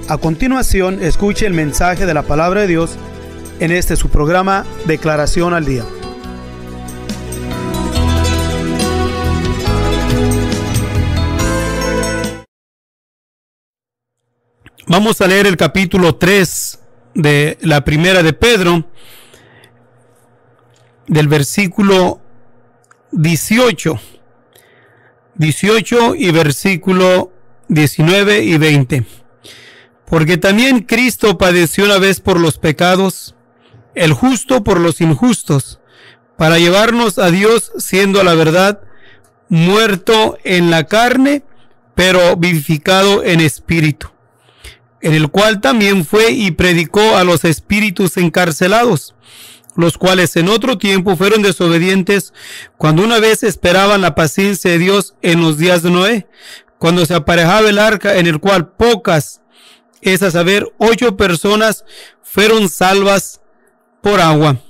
A continuación, escuche el mensaje de la palabra de Dios en este su programa Declaración al Día. Vamos a leer el capítulo 3 de la primera de Pedro, del versículo 18 y versículo 19 y 20. Porque también Cristo padeció una vez por los pecados, el justo por los injustos, para llevarnos a Dios, siendo a la verdad muerto en la carne, pero vivificado en espíritu, en el cual también fue y predicó a los espíritus encarcelados, los cuales en otro tiempo fueron desobedientes, cuando una vez esperaban la paciencia de Dios en los días de Noé, cuando se aparejaba el arca, en el cual pocas, es a saber, 8 personas fueron salvas por agua.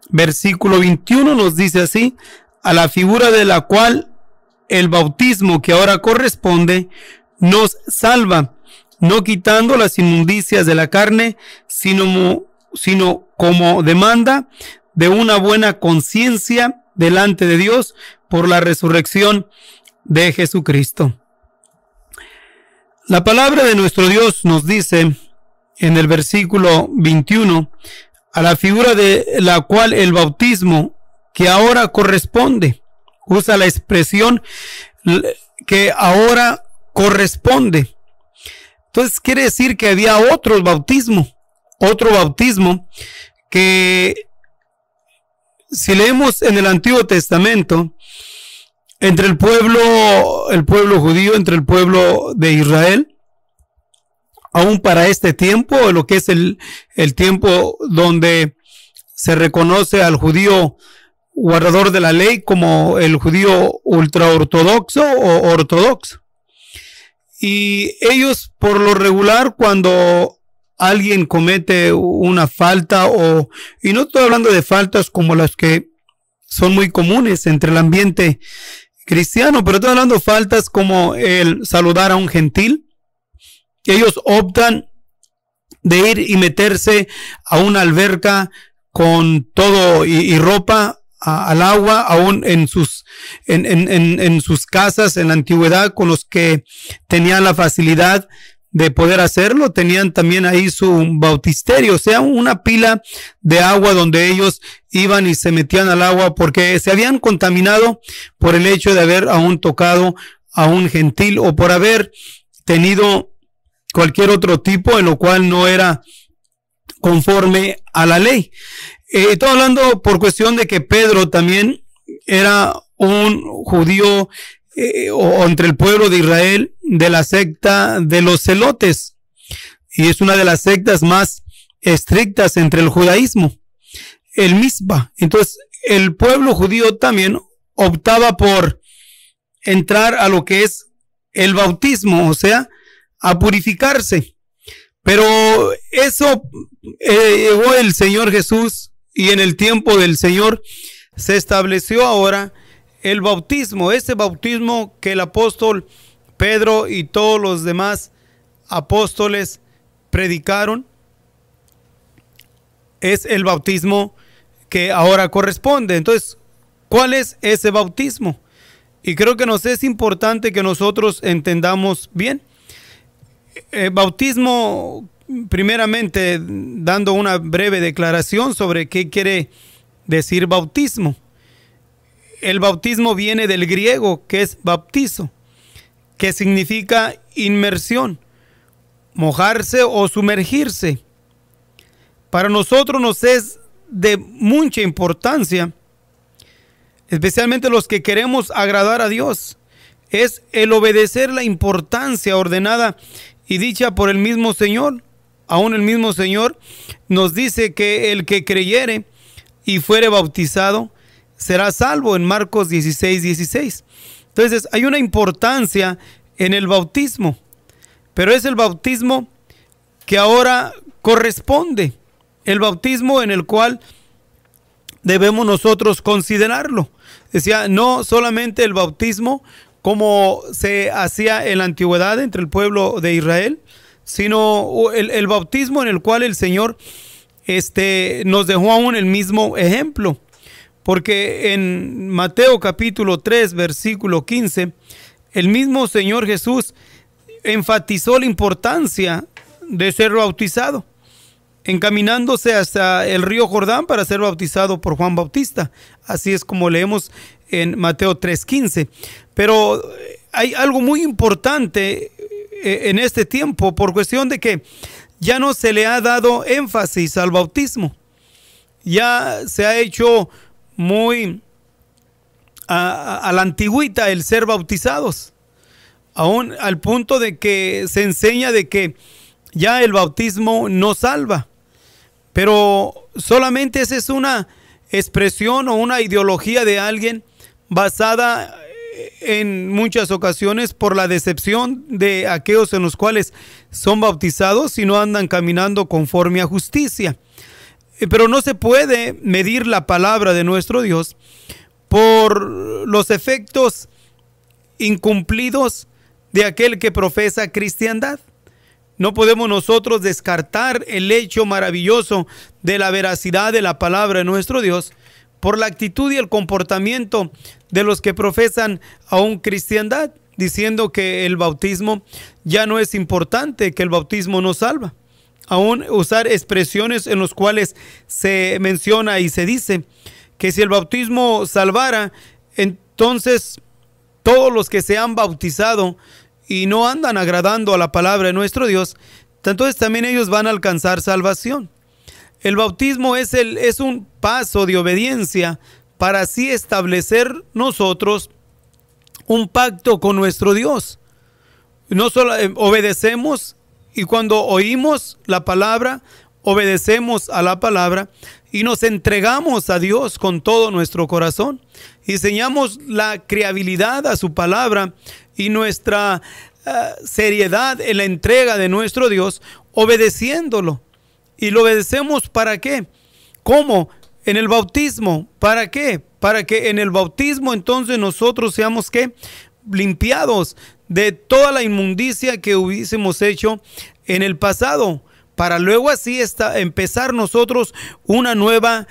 Versículo 21 nos dice así: a la figura de la cual el bautismo que ahora corresponde nos salva, no quitando las inmundicias de la carne, sino como demanda de una buena conciencia delante de Dios por la resurrección de Jesucristo. La palabra de nuestro Dios nos dice en el versículo 21, a la figura de la cual el bautismo que ahora corresponde, usa la expresión que ahora corresponde. Entonces quiere decir que había otro bautismo que, si leemos en el Antiguo Testamento, entre el pueblo judío, entre el pueblo de Israel, aún para este tiempo, lo que es el tiempo donde se reconoce al judío guardador de la ley como el judío ultraortodoxo o ortodoxo. Y ellos, por lo regular, cuando alguien comete una falta, y no estoy hablando de faltas como las que son muy comunes entre el ambiente cristiano, pero estoy hablando de faltas como el saludar a un gentil. Ellos optan de ir y meterse a una alberca con todo y ropa al agua, aún en sus casas en la antigüedad, con los que tenían la facilidad de poder hacerlo, tenían también ahí su bautisterio, o sea, una pila de agua donde ellos iban y se metían al agua porque se habían contaminado por el hecho de haber aún tocado a un gentil o por haber tenido cualquier otro tipo en lo cual no era conforme a la ley. Estoy hablando por cuestión de que Pedro también era un judío o entre el pueblo de Israel de la secta de los celotes, y es una de las sectas más estrictas entre el judaísmo, el Mizpa. Entonces el pueblo judío también optaba por entrar a lo que es el bautismo, o sea, a purificarse. Pero eso llegó el Señor Jesús, y en el tiempo del Señor se estableció ahora el bautismo, ese bautismo que el apóstol Pedro y todos los demás apóstoles predicaron, es el bautismo que ahora corresponde. Entonces, ¿cuál es ese bautismo? Y creo que nos es importante que nosotros entendamos bien. Bautismo, primeramente, dando una breve declaración sobre qué quiere decir bautismo. El bautismo viene del griego, que es baptizo, que significa inmersión, mojarse o sumergirse. Para nosotros nos es de mucha importancia, especialmente los que queremos agradar a Dios, es el obedecer la importancia ordenada y dicha por el mismo Señor. Aún el mismo Señor nos dice que el que creyere y fuere bautizado será salvo, en Marcos 16:16. Entonces hay una importancia en el bautismo, pero es el bautismo que ahora corresponde, el bautismo en el cual debemos nosotros considerarlo. Decía, no solamente el bautismo como se hacía en la antigüedad entre el pueblo de Israel, sino el bautismo en el cual el Señor nos dejó aún el mismo ejemplo. Porque en Mateo capítulo 3, versículo 15, el mismo Señor Jesús enfatizó la importancia de ser bautizado, encaminándose hasta el río Jordán para ser bautizado por Juan Bautista. Así es como leemos en Mateo 3:15. Pero hay algo muy importante en este tiempo, por cuestión de que ya no se le ha dado énfasis al bautismo. Ya se ha hecho muy a la antigüita el ser bautizados, aún al punto de que se enseña de que ya el bautismo no salva. Pero solamente esa es una expresión o una ideología de alguien basada en muchas ocasiones por la decepción de aquellos en los cuales son bautizados y no andan caminando conforme a justicia. Pero no se puede medir la palabra de nuestro Dios por los efectos incumplidos de aquel que profesa cristiandad. No podemos nosotros descartar el hecho maravilloso de la veracidad de la palabra de nuestro Dios por la actitud y el comportamiento de los que profesan aún cristiandad, diciendo que el bautismo ya no es importante, que el bautismo no salva. Aún usar expresiones en las cuales se menciona y se dice que si el bautismo salvara, entonces todos los que se han bautizado y no andan agradando a la palabra de nuestro Dios, entonces también ellos van a alcanzar salvación. El bautismo es un paso de obediencia para así establecer nosotros un pacto con nuestro Dios. No solo obedecemos, y cuando oímos la palabra, obedecemos a la palabra y nos entregamos a Dios con todo nuestro corazón. Y enseñamos la credibilidad a su palabra y nuestra seriedad en la entrega de nuestro Dios, obedeciéndolo. ¿Y lo obedecemos para qué? ¿Cómo? En el bautismo. ¿Para qué? Para que en el bautismo entonces nosotros seamos ¿qué? Limpiados de toda la inmundicia que hubiésemos hecho en el pasado, para luego así empezar nosotros una nueva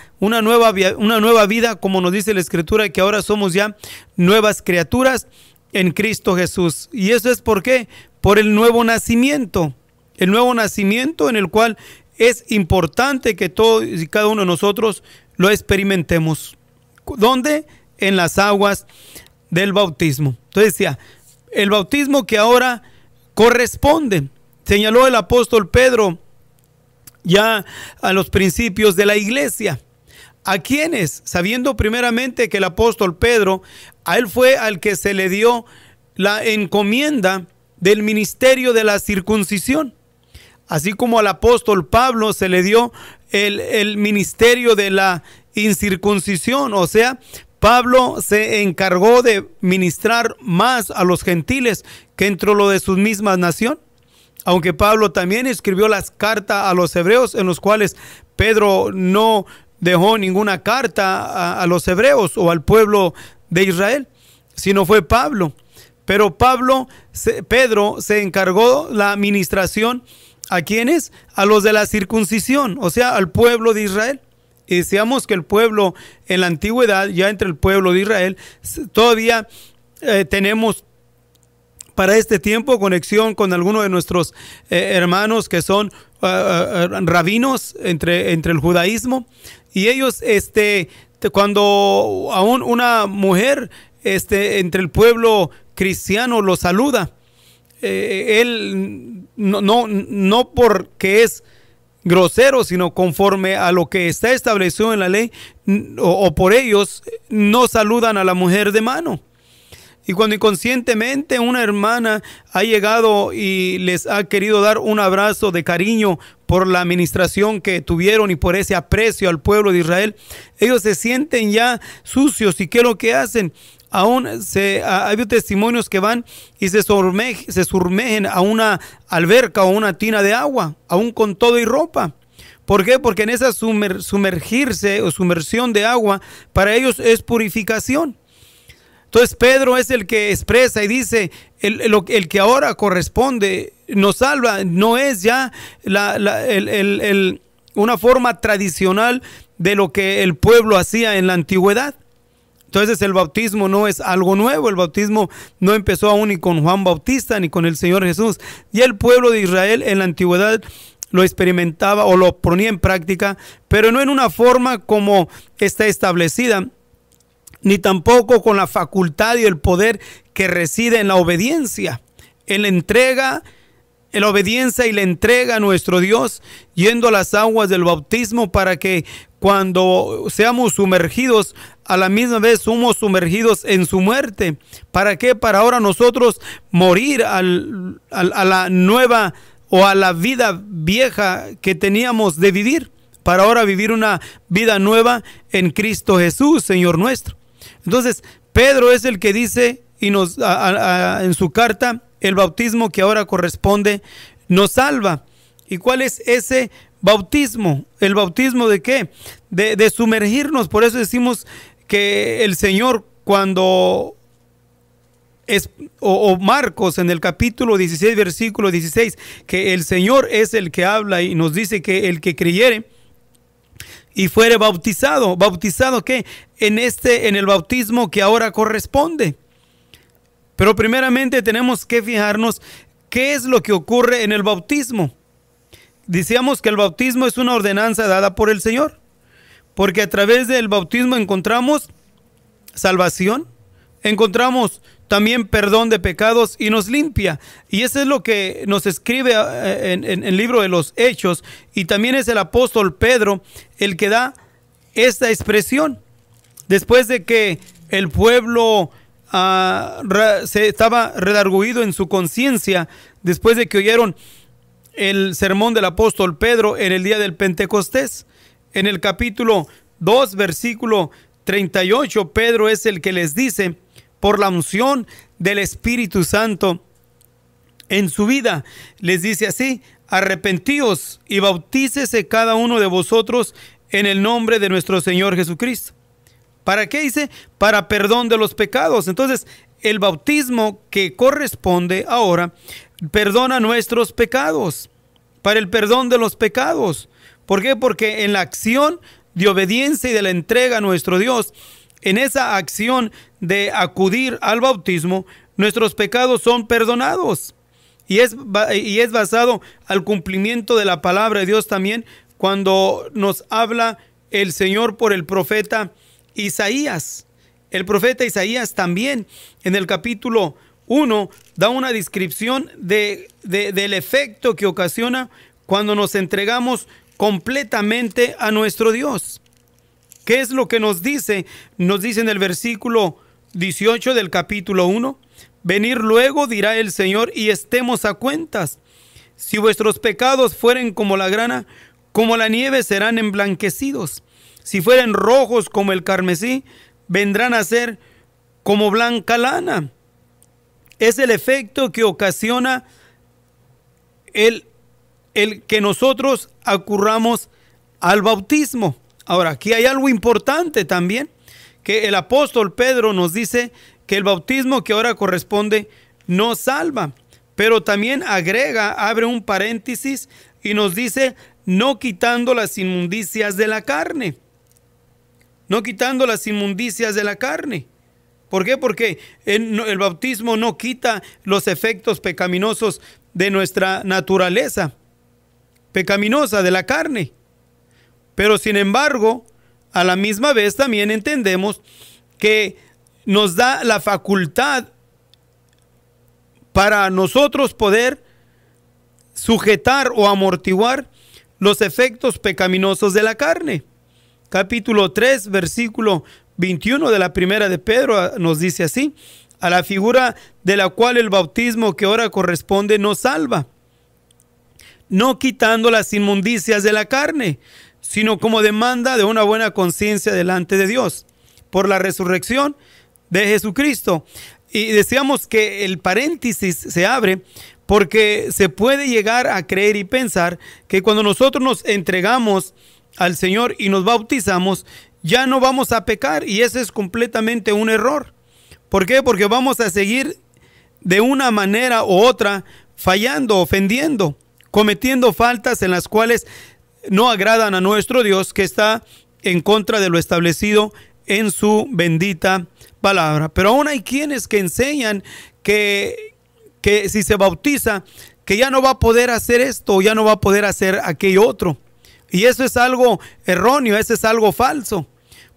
vida, como nos dice la Escritura, que ahora somos ya nuevas criaturas en Cristo Jesús. ¿Y eso es por qué? Por el nuevo nacimiento en el cual es importante que todos y cada uno de nosotros lo experimentemos. ¿Dónde? En las aguas del bautismo. Entonces decía, el bautismo que ahora corresponde, señaló el apóstol Pedro ya a los principios de la iglesia. ¿A quiénes? Sabiendo primeramente que el apóstol Pedro, a él fue al que se le dio la encomienda del ministerio de la circuncisión. Así como al apóstol Pablo se le dio el ministerio de la incircuncisión, o sea, Pablo se encargó de ministrar más a los gentiles que entre lo de sus mismas nación. Aunque Pablo también escribió las cartas a los hebreos, en los cuales Pedro no dejó ninguna carta a los hebreos o al pueblo de Israel, sino fue Pablo. Pero Pedro se encargó la administración ¿a quiénes? A los de la circuncisión, o sea, al pueblo de Israel. Y decíamos que el pueblo en la antigüedad, ya entre el pueblo de Israel, todavía tenemos para este tiempo conexión con algunos de nuestros hermanos que son rabinos entre el judaísmo. Y ellos, cuando aún una mujer entre el pueblo cristiano lo saluda, él no porque es grosero, sino conforme a lo que está establecido en la ley, o por ellos no saludan a la mujer de mano. Y cuando inconscientemente una hermana ha llegado y les ha querido dar un abrazo de cariño por la administración que tuvieron y por ese aprecio al pueblo de Israel, ellos se sienten ya sucios. ¿Y qué es lo que hacen? Aún hay testimonios que van y se sumergen a una alberca o una tina de agua, aún con todo y ropa. ¿Por qué? Porque en esa sumergirse o sumersión de agua, para ellos es purificación. Entonces Pedro es el que expresa y dice, el que ahora corresponde nos salva. No es ya una forma tradicional de lo que el pueblo hacía en la antigüedad. Entonces el bautismo no es algo nuevo. El bautismo no empezó aún ni con Juan Bautista ni con el Señor Jesús. Y el pueblo de Israel en la antigüedad lo experimentaba o lo ponía en práctica, pero no en una forma como está establecida, ni tampoco con la facultad y el poder que reside en la obediencia, en la entrega, en la obediencia y la entrega a nuestro Dios, yendo a las aguas del bautismo para que cuando seamos sumergidos, a la misma vez somos sumergidos en su muerte. ¿Para qué? Para ahora nosotros morir a la nueva o a la vida vieja que teníamos de vivir, para ahora vivir una vida nueva en Cristo Jesús, Señor nuestro. Entonces, Pedro es el que dice y nos en su carta, el bautismo que ahora corresponde nos salva. ¿Y cuál es ese bautismo? ¿El bautismo de qué? De sumergirnos. Por eso decimos que el Señor cuando o Marcos en el capítulo 16, versículo 16, que el Señor es el que habla y nos dice que el que creyere y fuere bautizado. ¿Bautizado qué? En el bautismo que ahora corresponde. Pero primeramente tenemos que fijarnos qué es lo que ocurre en el bautismo. Decíamos que el bautismo es una ordenanza dada por el Señor, porque a través del bautismo encontramos salvación, encontramos también perdón de pecados y nos limpia. Y eso es lo que nos escribe en el libro de los Hechos. Y también es el apóstol Pedro el que da esta expresión. Después de que el pueblo se estaba redarguido en su conciencia, después de que oyeron el sermón del apóstol Pedro en el día del Pentecostés. En el capítulo 2, versículo 38, Pedro es el que les dice, por la unción del Espíritu Santo en su vida, les dice así: arrepentíos y bautícese cada uno de vosotros en el nombre de nuestro Señor Jesucristo. ¿Para qué dice? Para perdón de los pecados. Entonces, el bautismo que corresponde ahora perdona nuestros pecados, para el perdón de los pecados. ¿Por qué? Porque en la acción de obediencia y de la entrega a nuestro Dios, en esa acción de acudir al bautismo, nuestros pecados son perdonados. Y es basado al cumplimiento de la palabra de Dios también, cuando nos habla el Señor por el profeta Isaías. El profeta Isaías también en el capítulo 1 da una descripción del efecto que ocasiona cuando nos entregamos completamente a nuestro Dios. ¿Qué es lo que nos dice? Nos dice en el versículo 18 del capítulo 1: venir luego, dirá el Señor, y estemos a cuentas. Si vuestros pecados fueren como la grana, como la nieve serán emblanquecidos. Si fueren rojos como el carmesí, vendrán a ser como blanca lana. Es el efecto que ocasiona el que nosotros acurramos al bautismo. Ahora, aquí hay algo importante también, que el apóstol Pedro nos dice que el bautismo que ahora corresponde nos salva, pero también agrega, abre un paréntesis y nos dice: no quitando las inmundicias de la carne. No quitando las inmundicias de la carne. ¿Por qué? Porque el bautismo no quita los efectos pecaminosos de nuestra naturaleza pecaminosa de la carne. Pero sin embargo, a la misma vez también entendemos que nos da la facultad para nosotros poder sujetar o amortiguar los efectos pecaminosos de la carne. Capítulo 3, versículo 21 de la primera de Pedro nos dice así: a la figura de la cual el bautismo que ahora corresponde nos salva, no quitando las inmundicias de la carne, sino como demanda de una buena conciencia delante de Dios, por la resurrección de Jesucristo. Y decíamos que el paréntesis se abre porque se puede llegar a creer y pensar que cuando nosotros nos entregamos al Señor y nos bautizamos, ya no vamos a pecar, y ese es completamente un error. ¿Por qué? Porque vamos a seguir de una manera u otra fallando, ofendiendo, cometiendo faltas en las cuales no agradan a nuestro Dios, que está en contra de lo establecido en su bendita palabra. Pero aún hay quienes que enseñan que si se bautiza, que ya no va a poder hacer esto, ya no va a poder hacer aquello otro. Y eso es algo erróneo, eso es algo falso,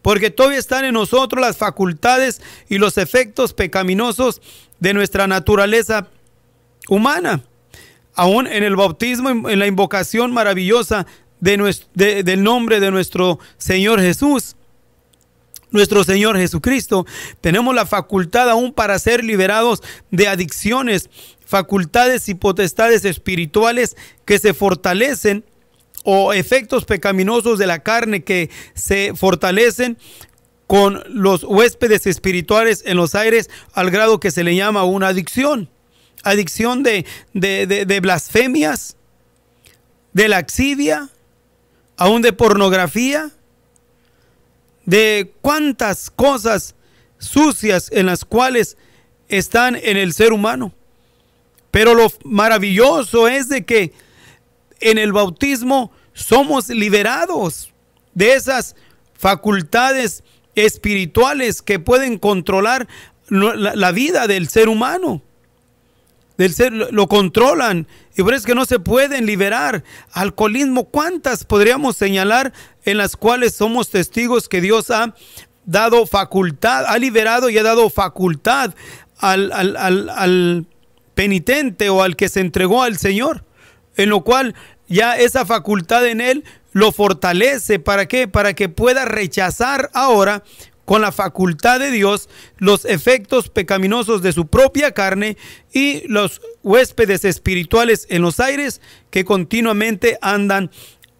porque todavía están en nosotros las facultades y los efectos pecaminosos de nuestra naturaleza humana. Aún en el bautismo, en la invocación maravillosa del nombre de nuestro Señor Jesús, nuestro Señor Jesucristo, tenemos la facultad aún para ser liberados de adicciones, facultades y potestades espirituales que se fortalecen, o efectos pecaminosos de la carne que se fortalecen con los huéspedes espirituales en los aires, al grado que se le llama una adicción. Adicción de blasfemias, de laxidia, aún de pornografía, de cuántas cosas sucias en las cuales están en el ser humano. Pero lo maravilloso es de que en el bautismo somos liberados de esas facultades espirituales que pueden controlar la vida del ser humano. Lo controlan, y por eso es que no se pueden liberar. Alcoholismo, ¿cuántas podríamos señalar en las cuales somos testigos que Dios ha dado facultad, ha liberado y ha dado facultad al penitente o al que se entregó al Señor, en lo cual ya esa facultad en él lo fortalece? ¿Para qué? Para que pueda rechazar ahora con la facultad de Dios los efectos pecaminosos de su propia carne y los huéspedes espirituales en los aires que continuamente andan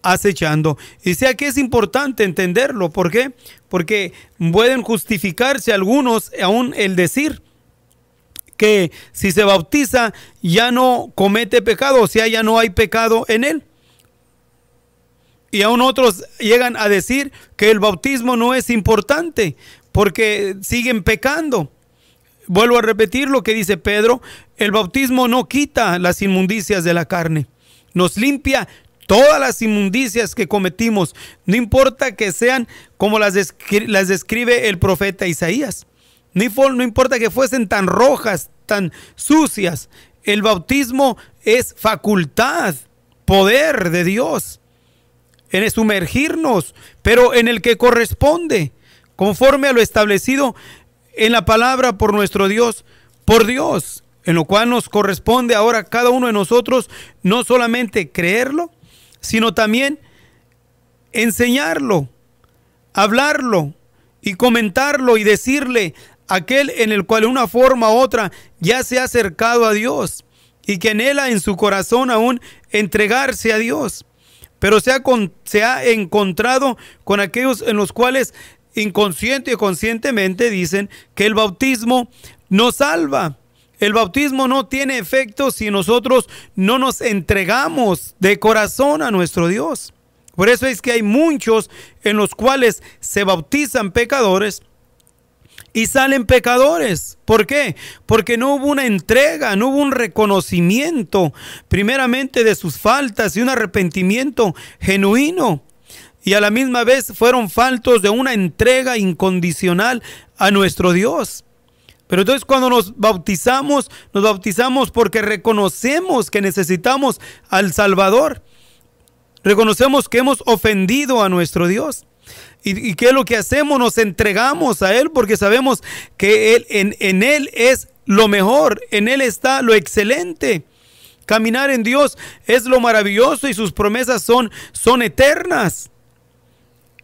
acechando. Y sea que es importante entenderlo. ¿Por qué? Porque pueden justificarse algunos aún el decir que si se bautiza ya no comete pecado, o sea, ya no hay pecado en él. Y aún otros llegan a decir que el bautismo no es importante porque siguen pecando. Vuelvo a repetir lo que dice Pedro: el bautismo no quita las inmundicias de la carne, nos limpia todas las inmundicias que cometimos, no importa que sean como las describe el profeta Isaías. No importa que fuesen tan rojas, tan sucias. El bautismo es facultad, poder de Dios en sumergirnos, pero en el que corresponde, conforme a lo establecido en la palabra por nuestro Dios, por Dios, en lo cual nos corresponde ahora cada uno de nosotros no solamente creerlo, sino también enseñarlo, hablarlo y comentarlo y decirle a aquel en el cual de una forma u otra ya se ha acercado a Dios y que anhela en su corazón aún entregarse a Dios, pero se ha encontrado con aquellos en los cuales inconsciente o conscientemente dicen que el bautismo no salva. El bautismo no tiene efecto si nosotros no nos entregamos de corazón a nuestro Dios. Por eso es que hay muchos en los cuales se bautizan pecadores y salen pecadores. ¿Por qué? Porque no hubo una entrega, no hubo un reconocimiento primeramente de sus faltas y un arrepentimiento genuino. Y a la misma vez fueron faltos de una entrega incondicional a nuestro Dios. Pero entonces cuando nos bautizamos porque reconocemos que necesitamos al Salvador. Reconocemos que hemos ofendido a nuestro Dios. ¿Y qué es lo que hacemos? Nos entregamos a Él porque sabemos que en Él es lo mejor, en Él está lo excelente. Caminar en Dios es lo maravilloso y sus promesas son eternas.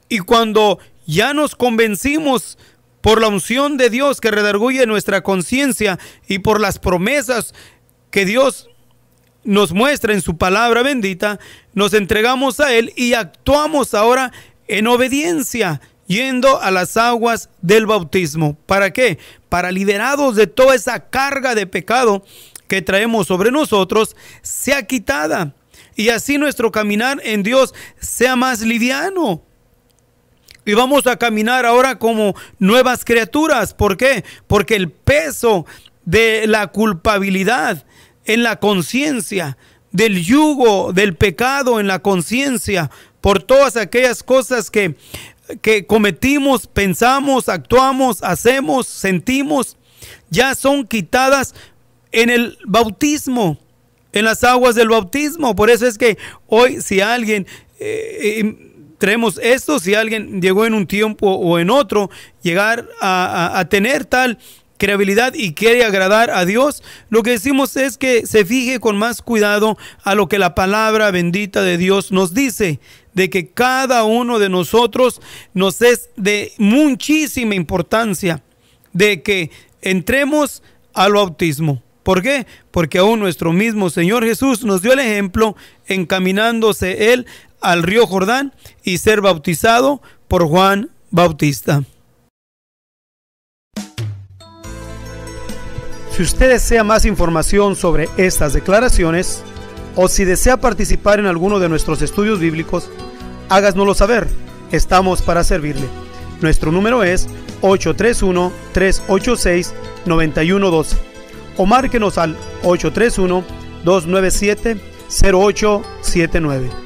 Y cuando ya nos convencimos por la unción de Dios que redarguye nuestra conciencia y por las promesas que Dios nos muestra en su palabra bendita, nos entregamos a Él y actuamos ahora en obediencia, yendo a las aguas del bautismo. ¿Para qué? Para liberados de toda esa carga de pecado que traemos sobre nosotros, sea quitada. Y así nuestro caminar en Dios sea más liviano. Y vamos a caminar ahora como nuevas criaturas. ¿Por qué? Porque el peso de la culpabilidad, en la conciencia, del yugo, del pecado en la conciencia, por todas aquellas cosas que cometimos, pensamos, actuamos, hacemos, sentimos, ya son quitadas en el bautismo, en las aguas del bautismo. Por eso es que hoy, si alguien traemos esto, si alguien llegó en un tiempo o en otro, llegar a tener tal credibilidad y quiere agradar a Dios, lo que decimos es que se fije con más cuidado a lo que la palabra bendita de Dios nos dice, de que cada uno de nosotros nos es de muchísima importancia de que entremos al bautismo. ¿Por qué? Porque aún nuestro mismo Señor Jesús nos dio el ejemplo encaminándose Él al río Jordán y ser bautizado por Juan Bautista. Si usted desea más información sobre estas declaraciones o si desea participar en alguno de nuestros estudios bíblicos, háganoslo saber. Estamos para servirle. Nuestro número es 831-386-9112 o márquenos al 831-297-0879.